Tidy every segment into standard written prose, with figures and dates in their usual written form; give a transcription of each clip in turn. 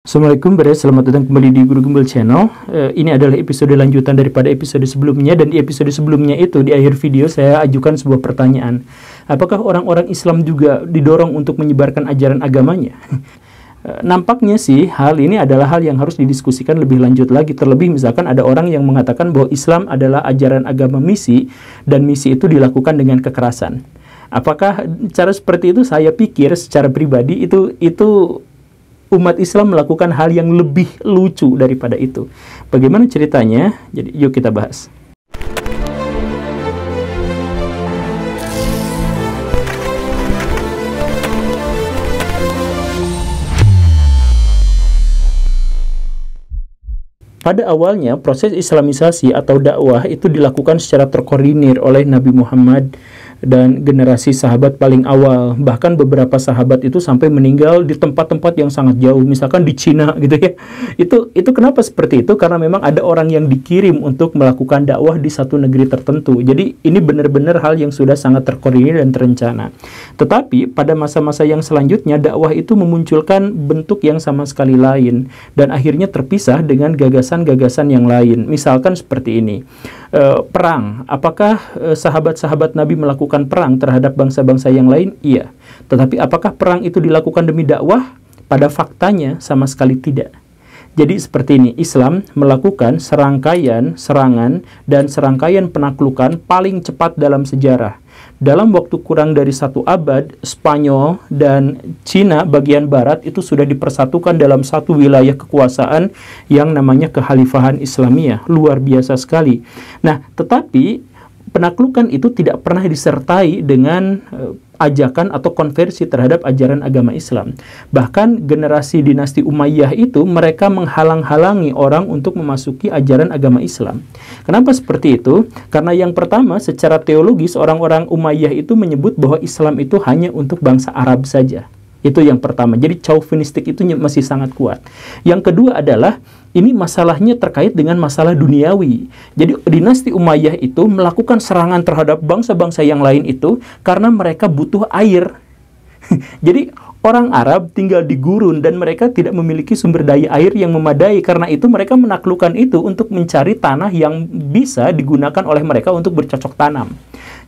Assalamualaikum, selamat datang kembali di Guru Gembel Channel. Ini adalah episode lanjutan daripada episode sebelumnya, dan di episode sebelumnya itu di akhir video saya ajukan sebuah pertanyaan. Apakah orang-orang Islam juga didorong untuk menyebarkan ajaran agamanya? Nampaknya sih hal ini adalah hal yang harus didiskusikan lebih lanjut lagi. Terlebih misalkan ada orang yang mengatakan bahwa Islam adalah ajaran agama misi, dan misi itu dilakukan dengan kekerasan. Apakah cara seperti itu? Saya pikir secara pribadi itu umat Islam melakukan hal yang lebih lucu daripada itu. Bagaimana ceritanya? Jadi yuk kita bahas. Pada awalnya, proses Islamisasi atau dakwah itu dilakukan secara terkoordinir oleh Nabi Muhammad dan generasi sahabat paling awal. Bahkan beberapa sahabat itu sampai meninggal di tempat-tempat yang sangat jauh, misalkan di Cina gitu ya. Itu kenapa seperti itu? Karena memang ada orang yang dikirim untuk melakukan dakwah di satu negeri tertentu. Jadi ini benar-benar hal yang sudah sangat terkoordinir dan terencana. Tetapi pada masa-masa yang selanjutnya, dakwah itu memunculkan bentuk yang sama sekali lain dan akhirnya terpisah dengan gagasan-gagasan yang lain. Misalkan seperti ini. Perang. Apakah sahabat-sahabat Nabi melakukan perang terhadap bangsa-bangsa yang lain? Iya. Tetapi apakah perang itu dilakukan demi dakwah? Pada faktanya sama sekali tidak. Jadi seperti ini, Islam melakukan serangkaian serangan dan serangkaian penaklukan paling cepat dalam sejarah. Dalam waktu kurang dari 1 abad, Spanyol dan Cina bagian barat itu sudah dipersatukan dalam satu wilayah kekuasaan yang namanya Kekhalifahan Islamiyah. Luar biasa sekali. Nah, tetapi penaklukan itu tidak pernah disertai dengan ajakan atau konversi terhadap ajaran agama Islam. Bahkan generasi dinasti Umayyah itu mereka menghalang-halangi orang untuk memasuki ajaran agama Islam. Kenapa seperti itu? Karena yang pertama, secara teologis orang-orang Umayyah itu menyebut bahwa Islam itu hanya untuk bangsa Arab saja. Itu yang pertama. Jadi chauvinistik itu masih sangat kuat. Yang kedua adalah ini masalahnya terkait dengan masalah duniawi. Jadi dinasti Umayyah itu melakukan serangan terhadap bangsa-bangsa yang lain itu karena mereka butuh air. Jadi orang Arab tinggal di gurun dan mereka tidak memiliki sumber daya air yang memadai. Karena itu mereka menaklukkan itu untuk mencari tanah yang bisa digunakan oleh mereka untuk bercocok tanam.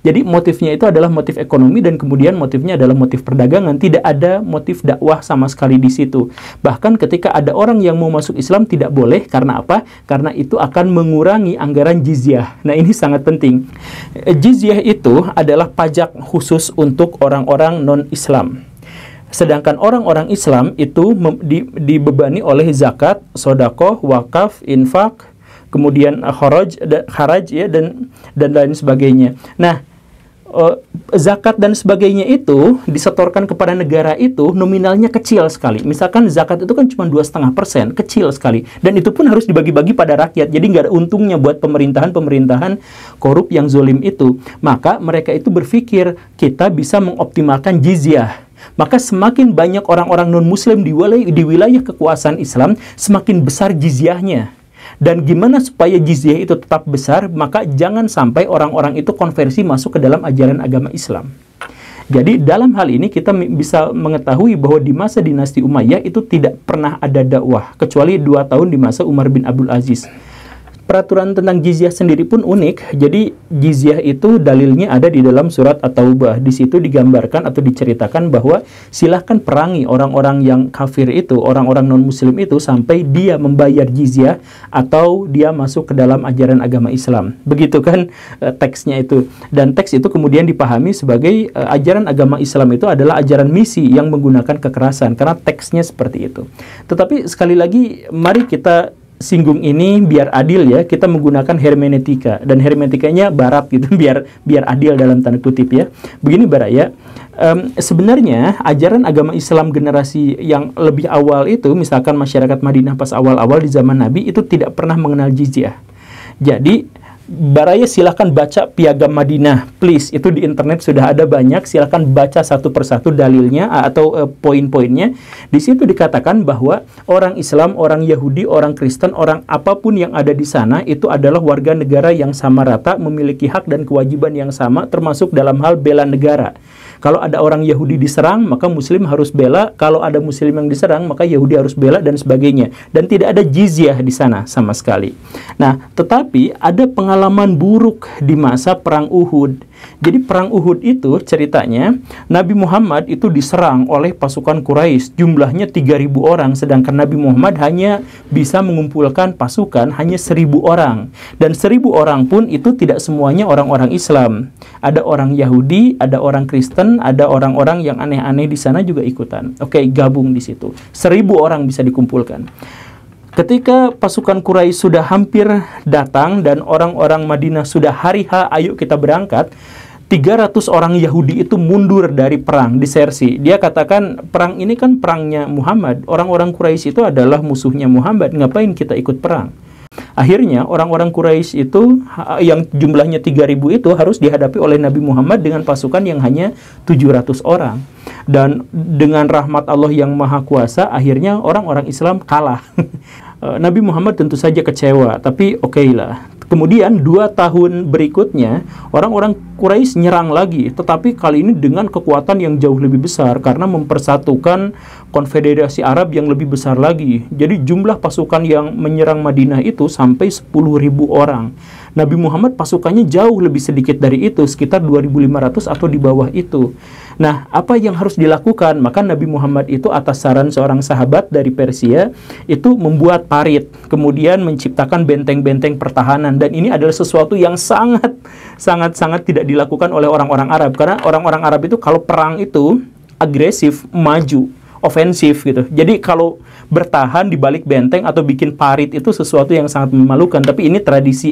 Jadi motifnya itu adalah motif ekonomi dan kemudian motifnya adalah motif perdagangan. Tidak ada motif dakwah sama sekali di situ. Bahkan ketika ada orang yang mau masuk Islam tidak boleh. Karena apa? Karena itu akan mengurangi anggaran jizyah. Nah, ini sangat penting. Jizyah itu adalah pajak khusus untuk orang-orang non-Islam. Sedangkan orang-orang Islam itu dibebani oleh zakat, sodakoh, wakaf, infak, kemudian kharaj ya, dan lain sebagainya. Nah, zakat dan sebagainya itu disetorkan kepada negara itu nominalnya kecil sekali. Misalkan zakat itu kan cuma 2,5%, kecil sekali. Dan itu pun harus dibagi-bagi pada rakyat. Jadi nggak ada untungnya buat pemerintahan korup yang zolim itu. Maka mereka itu berpikir kita bisa mengoptimalkan jizyah. Maka semakin banyak orang-orang non-muslim di wilayah kekuasaan Islam, semakin besar jizyahnya. Dan gimana supaya jizyah itu tetap besar? Maka jangan sampai orang-orang itu konversi masuk ke dalam ajaran agama Islam. Jadi dalam hal ini kita bisa mengetahui bahwa di masa dinasti Umayyah itu tidak pernah ada dakwah, kecuali 2 tahun di masa Umar bin Abdul Aziz. Peraturan tentang jizyah sendiri pun unik. Jadi jizyah itu dalilnya ada di dalam surat At-Taubah. Di situ digambarkan atau diceritakan bahwa silahkan perangi orang-orang yang kafir itu, orang-orang non-muslim itu sampai dia membayar jizyah atau dia masuk ke dalam ajaran agama Islam. Begitu kan teksnya itu. Dan teks itu kemudian dipahami sebagai ajaran agama Islam itu adalah ajaran misi yang menggunakan kekerasan. Karena teksnya seperti itu. Tetapi sekali lagi mari kita singgung ini biar adil ya, kita menggunakan hermeneutika dan hermeneutikanya barat gitu biar adil dalam tanda kutip ya. Begini Baraya, sebenarnya ajaran agama Islam generasi yang lebih awal itu, misalkan masyarakat Madinah pas awal-awal di zaman Nabi itu tidak pernah mengenal jizyah. Jadi Baraya silahkan baca Piagam Madinah, please. Itu di internet sudah ada banyak. Silahkan baca satu persatu dalilnya atau poin-poinnya. Di situ dikatakan bahwa orang Islam, orang Yahudi, orang Kristen, orang apapun yang ada di sana itu adalah warga negara yang sama rata, memiliki hak dan kewajiban yang sama, termasuk dalam hal bela negara. Kalau ada orang Yahudi diserang, maka Muslim harus bela. Kalau ada Muslim yang diserang, maka Yahudi harus bela dan sebagainya. Dan tidak ada jizyah di sana sama sekali. Nah, tetapi ada pengalaman buruk di masa Perang Uhud. Jadi Perang Uhud itu ceritanya, Nabi Muhammad itu diserang oleh pasukan Quraisy. Jumlahnya 3.000 orang, sedangkan Nabi Muhammad hanya bisa mengumpulkan pasukan hanya 1.000 orang. Dan 1.000 orang pun itu tidak semuanya orang-orang Islam. Ada orang Yahudi, ada orang Kristen, ada orang-orang yang aneh-aneh di sana juga ikutan. Oke, gabung di situ. 1.000 orang bisa dikumpulkan. Ketika pasukan Quraisy sudah hampir datang dan orang-orang Madinah sudah hari H, ayo kita berangkat, 300 orang Yahudi itu mundur dari perang, disersi. Dia katakan, perang ini kan perangnya Muhammad. Orang-orang Quraisy itu adalah musuhnya Muhammad. Ngapain kita ikut perang? Akhirnya orang-orang Quraisy itu yang jumlahnya 3.000 itu harus dihadapi oleh Nabi Muhammad dengan pasukan yang hanya 700 orang. Dan dengan rahmat Allah yang Maha Kuasa, akhirnya orang-orang Islam kalah. Nabi Muhammad tentu saja kecewa, tapi oke lah. Kemudian 2 tahun berikutnya, orang-orang Quraisy nyerang lagi, tetapi kali ini dengan kekuatan yang jauh lebih besar karena mempersatukan konfederasi Arab yang lebih besar lagi. Jadi jumlah pasukan yang menyerang Madinah itu sampai 10.000 orang. Nabi Muhammad pasukannya jauh lebih sedikit dari itu, sekitar 2.500 atau di bawah itu. Nah, apa yang harus dilakukan? Maka Nabi Muhammad itu atas saran seorang sahabat dari Persia, itu membuat parit, kemudian menciptakan benteng-benteng pertahanan. Dan ini adalah sesuatu yang sangat tidak dilakukan oleh orang-orang Arab. Karena orang-orang Arab itu kalau perang itu agresif, maju, ofensif gitu. Jadi kalau bertahan di balik benteng atau bikin parit itu sesuatu yang sangat memalukan. Tapi ini tradisi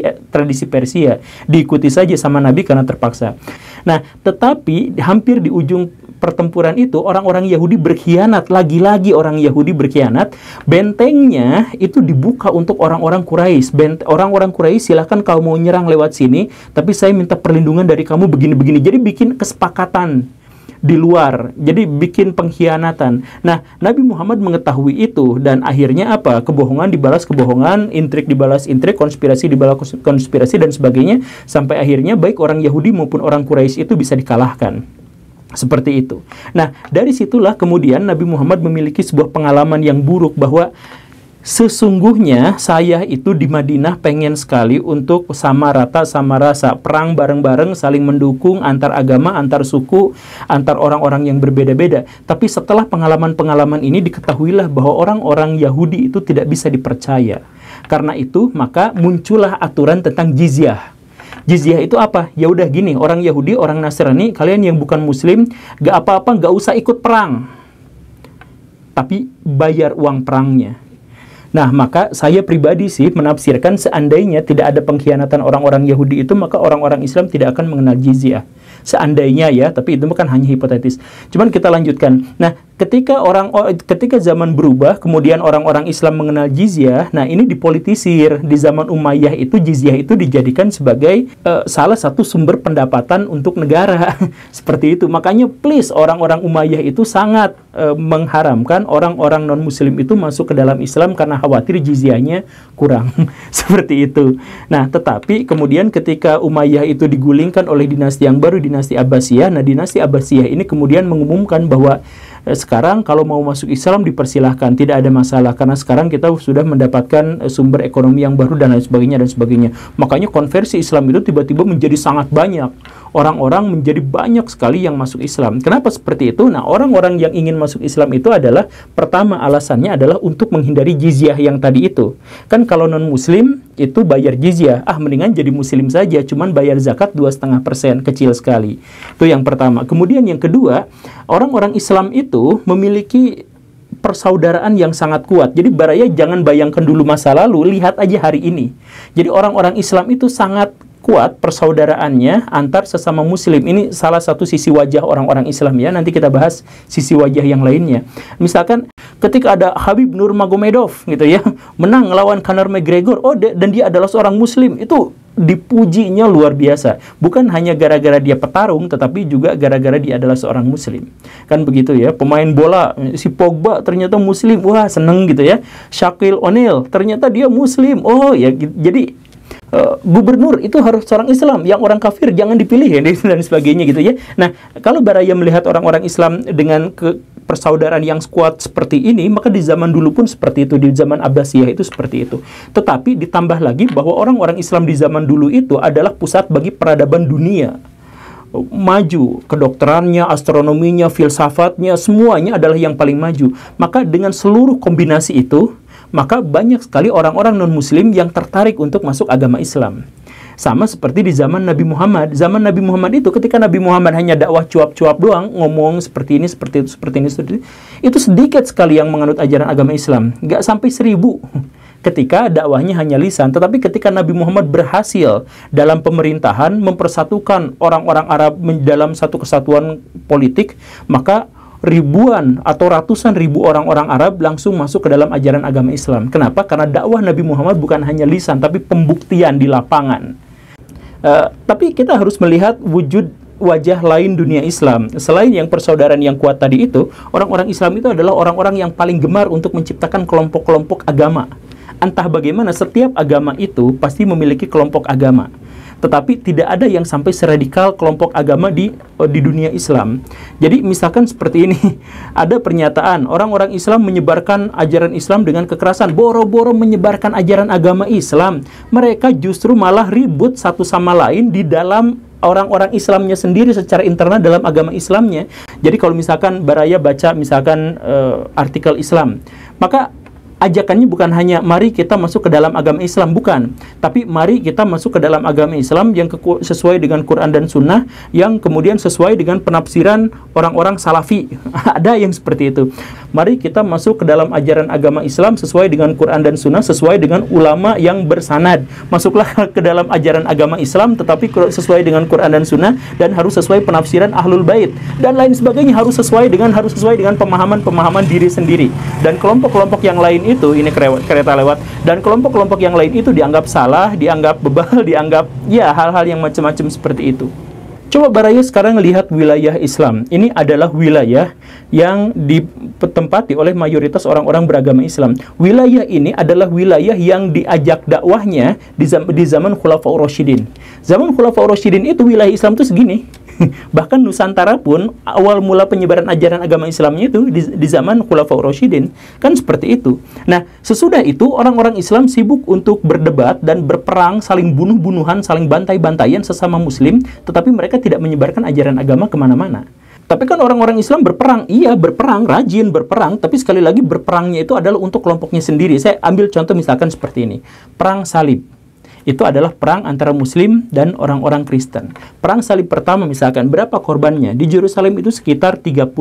Persia. Diikuti saja sama Nabi karena terpaksa. Nah, tetapi hampir di ujung pertempuran itu orang-orang Yahudi berkhianat. Lagi-lagi orang Yahudi berkhianat. Bentengnya itu dibuka untuk orang-orang Quraisy. Orang-orang Quraisy, silahkan kau mau nyerang lewat sini, tapi saya minta perlindungan dari kamu begini-begini. Jadi bikin kesepakatan di luar, jadi bikin pengkhianatan. Nah, Nabi Muhammad mengetahui itu, dan akhirnya apa? Kebohongan dibalas kebohongan, intrik dibalas intrik, konspirasi dibalas konspirasi, dan sebagainya, sampai akhirnya baik orang Yahudi maupun orang Quraisy itu bisa dikalahkan. Seperti itu. Nah, dari situlah kemudian Nabi Muhammad memiliki sebuah pengalaman yang buruk, bahwa sesungguhnya saya itu di Madinah pengen sekali untuk sama rata, sama rasa, perang bareng-bareng, saling mendukung antar agama, antar suku, antar orang-orang yang berbeda-beda. Tapi setelah pengalaman-pengalaman ini diketahuilah bahwa orang-orang Yahudi itu tidak bisa dipercaya. Karena itu maka muncullah aturan tentang jizyah. Jizyah itu apa? Ya udah gini, orang Yahudi, orang Nasrani, kalian yang bukan Muslim, gak apa-apa, gak usah ikut perang, tapi bayar uang perangnya. Nah, maka saya pribadi sih menafsirkan seandainya tidak ada pengkhianatan orang-orang Yahudi itu, maka orang-orang Islam tidak akan mengenal jizyah. Seandainya ya, tapi itu bukan hanya hipotetis. Cuman kita lanjutkan. Nah, ketika zaman berubah, kemudian orang-orang Islam mengenal jizyah, nah ini dipolitisir. Di zaman Umayyah itu jizyah itu dijadikan sebagai salah satu sumber pendapatan untuk negara. Seperti itu. Makanya please, orang-orang Umayyah itu sangat mengharamkan orang-orang non-muslim itu masuk ke dalam Islam karena khawatir jizyahnya kurang. Seperti itu. Nah, tetapi kemudian ketika Umayyah itu digulingkan oleh dinasti yang baru, dinasti Abbasiyah. Nah, dinasti Abbasiyah ini kemudian mengumumkan bahwa sekarang kalau mau masuk Islam dipersilahkan, tidak ada masalah, karena sekarang kita sudah mendapatkan sumber ekonomi yang baru dan lain sebagainya dan sebagainya. Makanya konversi Islam itu tiba-tiba menjadi sangat banyak. Orang-orang menjadi banyak sekali yang masuk Islam. Kenapa seperti itu? Nah, orang-orang yang ingin masuk Islam itu adalah, pertama alasannya adalah untuk menghindari jizyah yang tadi itu. Kan kalau non-muslim itu bayar jizyah, mendingan jadi muslim saja, cuman bayar zakat 2,5%, kecil sekali. Itu yang pertama. Kemudian yang kedua, orang-orang Islam itu memiliki persaudaraan yang sangat kuat. Jadi baraya jangan bayangkan dulu masa lalu, lihat aja hari ini. Jadi orang-orang Islam itu sangat kuat persaudaraannya antar sesama muslim. Ini salah satu sisi wajah orang-orang Islam ya. Nanti kita bahas sisi wajah yang lainnya. Misalkan ketika ada Khabib Nurmagomedov gitu ya, menang lawan Conor McGregor, dan dia adalah seorang muslim, itu dipujinya luar biasa. Bukan hanya gara-gara dia petarung, tetapi juga gara-gara dia adalah seorang muslim. Kan begitu ya. Pemain bola, si Pogba ternyata muslim, wah seneng gitu ya. Shaquille O'Neal, ternyata dia muslim. Oh ya, jadi gubernur itu harus seorang Islam, yang orang kafir jangan dipilih ya, dan sebagainya gitu ya. Nah, kalau Baraya melihat orang-orang Islam dengan persaudaraan yang kuat seperti ini, maka di zaman dulu pun seperti itu, di zaman Abbasiyah itu seperti itu. Tetapi ditambah lagi bahwa orang-orang Islam di zaman dulu itu adalah pusat bagi peradaban dunia. Maju, kedokterannya, astronominya, filsafatnya, semuanya adalah yang paling maju. Maka dengan seluruh kombinasi itu, maka banyak sekali orang-orang non-muslim yang tertarik untuk masuk agama Islam. Sama seperti di zaman Nabi Muhammad. Zaman Nabi Muhammad itu, ketika Nabi Muhammad hanya dakwah cuap-cuap doang, ngomong seperti ini, seperti itu, seperti ini, seperti itu sedikit sekali yang menganut ajaran agama Islam. Nggak sampai 1000 ketika dakwahnya hanya lisan. Tetapi ketika Nabi Muhammad berhasil dalam pemerintahan mempersatukan orang-orang Arab dalam satu kesatuan politik, maka ribuan atau ratusan ribu orang-orang Arab langsung masuk ke dalam ajaran agama Islam. Kenapa? Karena dakwah Nabi Muhammad bukan hanya lisan, tapi pembuktian di lapangan. Tapi kita harus melihat wujud wajah lain dunia Islam. Selain yang persaudaraan yang kuat tadi itu, orang-orang Islam itu adalah orang-orang yang paling gemar untuk menciptakan kelompok-kelompok agama. Entah bagaimana, setiap agama itu pasti memiliki kelompok agama. Tetapi tidak ada yang sampai seradikal kelompok agama di dunia Islam. Jadi misalkan seperti ini, ada pernyataan orang-orang Islam menyebarkan ajaran Islam dengan kekerasan, boro-boro menyebarkan ajaran agama Islam. Mereka justru malah ribut satu sama lain di dalam orang-orang Islamnya sendiri secara internal dalam agama Islamnya. Jadi kalau misalkan Baraya baca misalkan artikel Islam, maka ajakannya bukan hanya mari kita masuk ke dalam agama Islam, bukan. Tapi mari kita masuk ke dalam agama Islam yang sesuai dengan Quran dan Sunnah, yang kemudian sesuai dengan penafsiran orang-orang Salafi. Ada yang seperti itu. Mari kita masuk ke dalam ajaran agama Islam sesuai dengan Quran dan Sunnah, sesuai dengan ulama yang bersanad. Masuklah ke dalam ajaran agama Islam, tetapi sesuai dengan Quran dan Sunnah, dan harus sesuai penafsiran Ahlul Bait, dan lain sebagainya, harus sesuai dengan pemahaman diri sendiri. Dan kelompok-kelompok yang lain itu, ini kereta lewat, dan kelompok-kelompok yang lain itu dianggap salah, dianggap bebal, dianggap ya hal-hal yang macam-macam seperti itu. Coba Baraya sekarang lihat wilayah Islam. Ini adalah wilayah yang ditempati oleh mayoritas orang-orang beragama Islam. Wilayah ini adalah wilayah yang diajak dakwahnya di zaman Khulafaur Rasyidin. Zaman Khulafaur Rasyidin itu wilayah Islam itu segini. Bahkan Nusantara pun awal mula penyebaran ajaran agama Islamnya itu di zaman Khulafaur Rasyidin. Kan seperti itu. Nah, sesudah itu orang-orang Islam sibuk untuk berdebat dan berperang, saling bunuh-bunuhan, saling bantai-bantaian sesama Muslim, tetapi mereka tidak menyebarkan ajaran agama kemana-mana. Tapi kan orang-orang Islam berperang, iya berperang, rajin berperang, tapi sekali lagi berperangnya itu adalah untuk kelompoknya sendiri. Saya ambil contoh misalkan seperti ini. Perang Salib. Itu adalah perang antara Muslim dan orang-orang Kristen. Perang Salib pertama misalkan, berapa korbannya? Di Yerusalem itu sekitar 30.000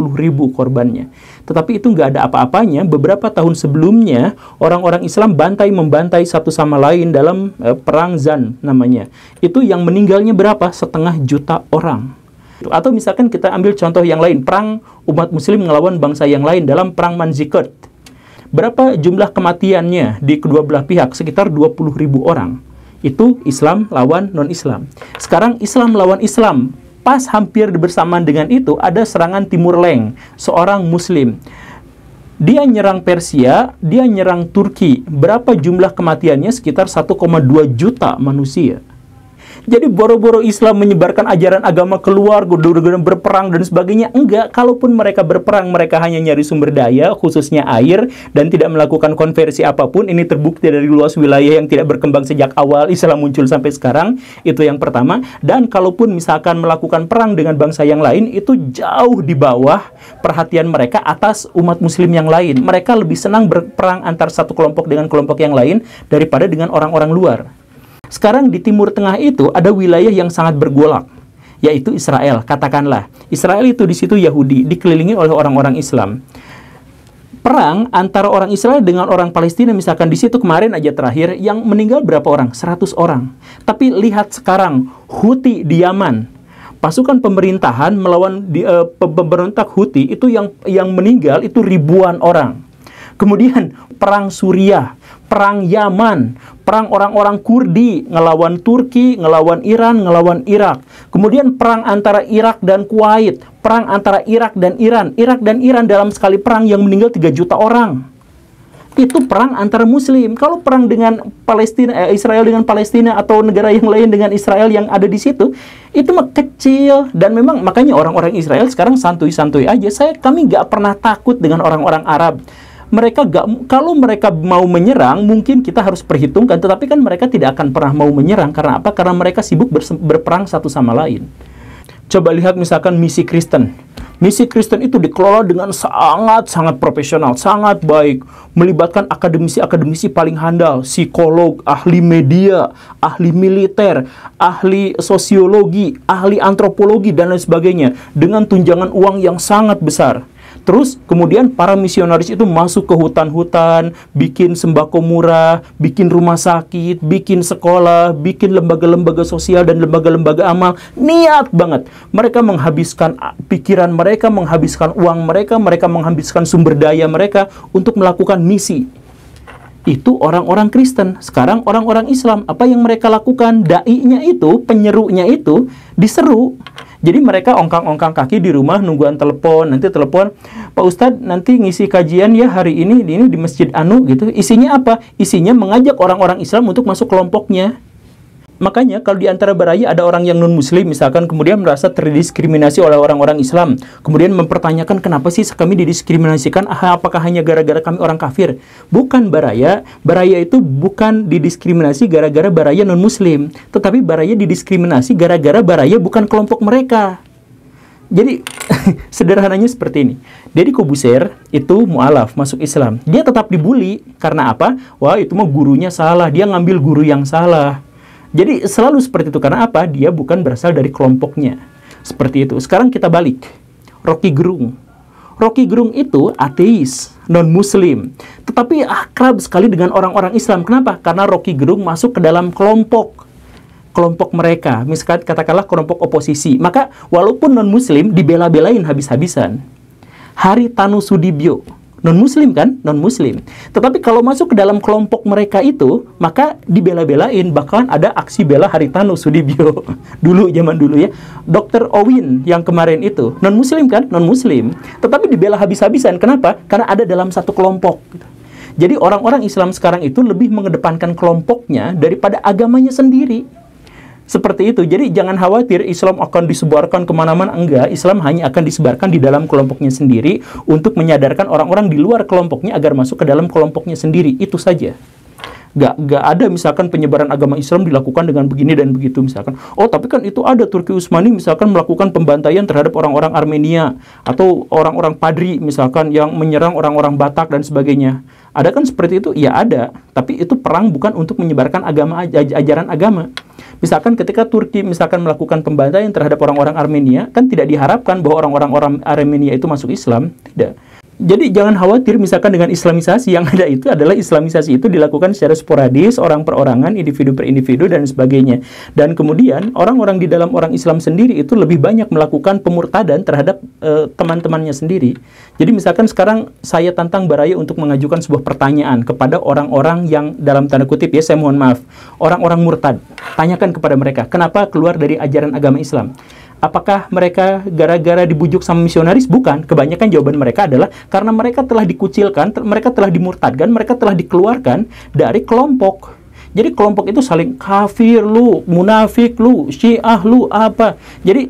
korbannya. Tetapi itu nggak ada apa-apanya. Beberapa tahun sebelumnya, orang-orang Islam membantai satu sama lain dalam perang Zan namanya. Itu yang meninggalnya berapa? 500.000 orang. Atau misalkan kita ambil contoh yang lain, perang umat Muslim melawan bangsa yang lain dalam perang Manzikert. Berapa jumlah kematiannya di kedua belah pihak? Sekitar 20.000 orang. Itu Islam lawan non-Islam. Sekarang Islam lawan Islam. Pas hampir bersamaan dengan itu ada serangan Timur Leng, seorang Muslim. Dia nyerang Persia, dia nyerang Turki. Berapa jumlah kematiannya? Sekitar 1,2 juta manusia. Jadi boro-boro Islam menyebarkan ajaran agama keluar, berperang dan sebagainya. Enggak, kalaupun mereka berperang, mereka hanya nyari sumber daya, khususnya air, dan tidak melakukan konversi apapun. Ini terbukti dari luas wilayah yang tidak berkembang sejak awal Islam muncul sampai sekarang. Itu yang pertama. Dan kalaupun misalkan melakukan perang dengan bangsa yang lain, itu jauh di bawah perhatian mereka atas umat Muslim yang lain. Mereka lebih senang berperang antar satu kelompok dengan kelompok yang lain daripada dengan orang-orang luar. Sekarang di Timur Tengah itu ada wilayah yang sangat bergolak, yaitu Israel. Katakanlah, Israel itu di situ Yahudi, dikelilingi oleh orang-orang Islam. Perang antara orang Israel dengan orang Palestina, misalkan di situ kemarin aja terakhir, yang meninggal berapa orang? 100 orang. Tapi lihat sekarang, Houthi di Yaman. Pasukan pemerintahan melawan pemberontak Houthi itu yang meninggal itu ribuan orang. Kemudian perang Suriah, perang Yaman, perang orang-orang Kurdi, ngelawan Turki, ngelawan Iran, ngelawan Irak. Kemudian perang antara Irak dan Kuwait, perang antara Irak dan Iran. Irak dan Iran dalam sekali perang yang meninggal 3 juta orang. itu perang antara Muslim. Kalau perang dengan Palestina, Israel dengan Palestina, atau negara yang lain dengan Israel yang ada di situ, itu mah kecil. Dan memang makanya orang-orang Israel sekarang santuy-santuy aja. Kami nggak pernah takut dengan orang-orang Arab. Kalau mereka mau menyerang, mungkin kita harus perhitungkan. Tetapi kan mereka tidak akan pernah mau menyerang. Karena apa? Karena mereka sibuk berperang satu sama lain. Coba lihat misalkan misi Kristen. Misi Kristen itu dikelola dengan sangat profesional, sangat baik, melibatkan akademisi-akademisi paling handal, psikolog, ahli media, ahli militer, ahli sosiologi, ahli antropologi, dan lain sebagainya, dengan tunjangan uang yang sangat besar. Terus kemudian para misionaris itu masuk ke hutan-hutan, bikin sembako murah, bikin rumah sakit, bikin sekolah, bikin lembaga-lembaga sosial dan lembaga-lembaga amal. Niat banget. Mereka menghabiskan pikiran mereka, menghabiskan uang mereka, mereka menghabiskan sumber daya mereka untuk melakukan misi. Itu orang-orang Kristen. Sekarang orang-orang Islam, apa yang mereka lakukan? Dai-nya itu, penyerunya itu diseru. Jadi mereka ongkang-ongkang kaki di rumah, nungguan telepon, nanti telepon, Pak Ustadz nanti ngisi kajian ya hari ini di Masjid Anu gitu. Isinya apa? Isinya mengajak orang-orang Islam untuk masuk kelompoknya. Makanya kalau di antara baraya ada orang yang non-muslim misalkan, kemudian merasa terdiskriminasi oleh orang-orang Islam, kemudian mempertanyakan kenapa sih kami didiskriminasikan, apakah hanya gara-gara kami orang kafir? Bukan baraya. Baraya itu bukan didiskriminasi gara-gara baraya non-muslim, tetapi baraya didiskriminasi gara-gara baraya bukan kelompok mereka. Jadi sederhananya seperti ini. Deddy Corbuzier itu mu'alaf, masuk Islam. Dia tetap dibully. Karena apa? Wah, itu mah gurunya salah, dia ngambil guru yang salah. Jadi selalu seperti itu. Karena apa? Dia bukan berasal dari kelompoknya. Seperti itu. Sekarang kita balik. Rocky Gerung. Rocky Gerung itu ateis, non-muslim. Tetapi akrab sekali dengan orang-orang Islam. Kenapa? Karena Rocky Gerung masuk ke dalam kelompok mereka. Misalkan katakanlah kelompok oposisi. Maka walaupun non-muslim, dibela-belain habis-habisan. Haritanu Sudibyo. Non-muslim kan? Non-muslim. Tetapi kalau masuk ke dalam kelompok mereka itu, maka dibela-belain. Bahkan ada aksi bela Haritanu Sudibyo. Zaman dulu ya. Dr. Owin yang kemarin itu, non-muslim kan? Non-muslim. Tetapi dibela habis-habisan. Kenapa? Karena ada dalam satu kelompok. Jadi orang-orang Islam sekarang itu lebih mengedepankan kelompoknya daripada agamanya sendiri. Seperti itu. Jadi jangan khawatir Islam akan disebarkan kemana-mana. Enggak, Islam hanya akan disebarkan di dalam kelompoknya sendiri untuk menyadarkan orang-orang di luar kelompoknya agar masuk ke dalam kelompoknya sendiri. Itu saja. Nggak ada misalkan penyebaran agama Islam dilakukan dengan begini dan begitu misalkan. Oh, tapi kan itu ada Turki Utsmani misalkan melakukan pembantaian terhadap orang-orang Armenia atau orang-orang Padri misalkan yang menyerang orang-orang Batak dan sebagainya. Ada kan seperti itu? Ya ada. Tapi itu perang bukan untuk menyebarkan ajaran agama. Misalkan ketika Turki misalkan melakukan pembantaian terhadap orang-orang Armenia, kan tidak diharapkan bahwa orang-orang Armenia itu masuk Islam. Tidak. Jadi jangan khawatir misalkan dengan Islamisasi. Yang ada itu adalah Islamisasi itu dilakukan secara sporadis, orang per orangan, individu per individu, dan sebagainya. Dan kemudian orang-orang di dalam orang Islam sendiri itu lebih banyak melakukan pemurtadan terhadap teman-temannya sendiri. Jadi misalkan sekarang saya tantang baraya untuk mengajukan sebuah pertanyaan kepada orang-orang yang dalam tanda kutip ya, saya mohon maaf, orang-orang murtad. Tanyakan kepada mereka, kenapa keluar dari ajaran agama Islam? Apakah mereka gara-gara dibujuk sama misionaris? Bukan. Kebanyakan jawaban mereka adalah karena mereka telah dikucilkan, mereka telah dimurtadkan, mereka telah dikeluarkan dari kelompok. Jadi kelompok itu saling kafir lu, munafik lu, syiah lu, apa. Jadi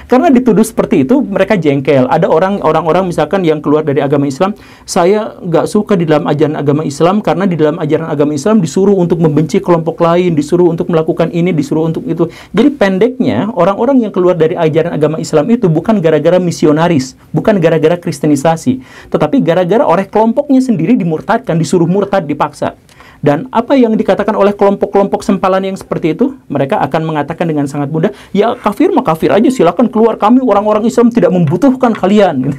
karena dituduh seperti itu, mereka jengkel. Ada orang-orang misalkan yang keluar dari agama Islam, saya nggak suka di dalam ajaran agama Islam, karena di dalam ajaran agama Islam disuruh untuk membenci kelompok lain, disuruh untuk melakukan ini, disuruh untuk itu. Jadi pendeknya, orang-orang yang keluar dari ajaran agama Islam itu bukan gara-gara misionaris, bukan gara-gara kristenisasi, tetapi gara-gara oleh kelompoknya sendiri dimurtadkan, disuruh murtad, dipaksa. Dan apa yang dikatakan oleh kelompok-kelompok sempalan yang seperti itu, mereka akan mengatakan dengan sangat mudah, ya kafir mah kafir aja, silakan keluar, kami orang-orang Islam tidak membutuhkan kalian.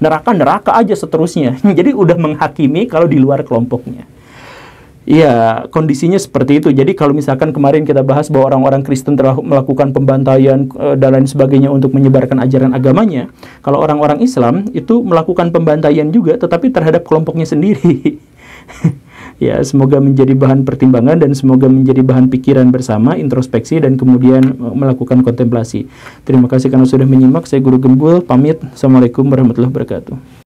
Neraka aja seterusnya. Jadi udah menghakimi kalau di luar kelompoknya. Ya, kondisinya seperti itu. Jadi kalau misalkan kemarin kita bahas bahwa orang-orang Kristen telah melakukan pembantaian dan lain sebagainya untuk menyebarkan ajaran agamanya, kalau orang-orang Islam itu melakukan pembantaian juga, tetapi terhadap kelompoknya sendiri. Ya, semoga menjadi bahan pertimbangan dan semoga menjadi bahan pikiran bersama, introspeksi, dan kemudian melakukan kontemplasi. Terima kasih karena sudah menyimak. Saya Guru Gembul, pamit. Assalamualaikum warahmatullahi wabarakatuh.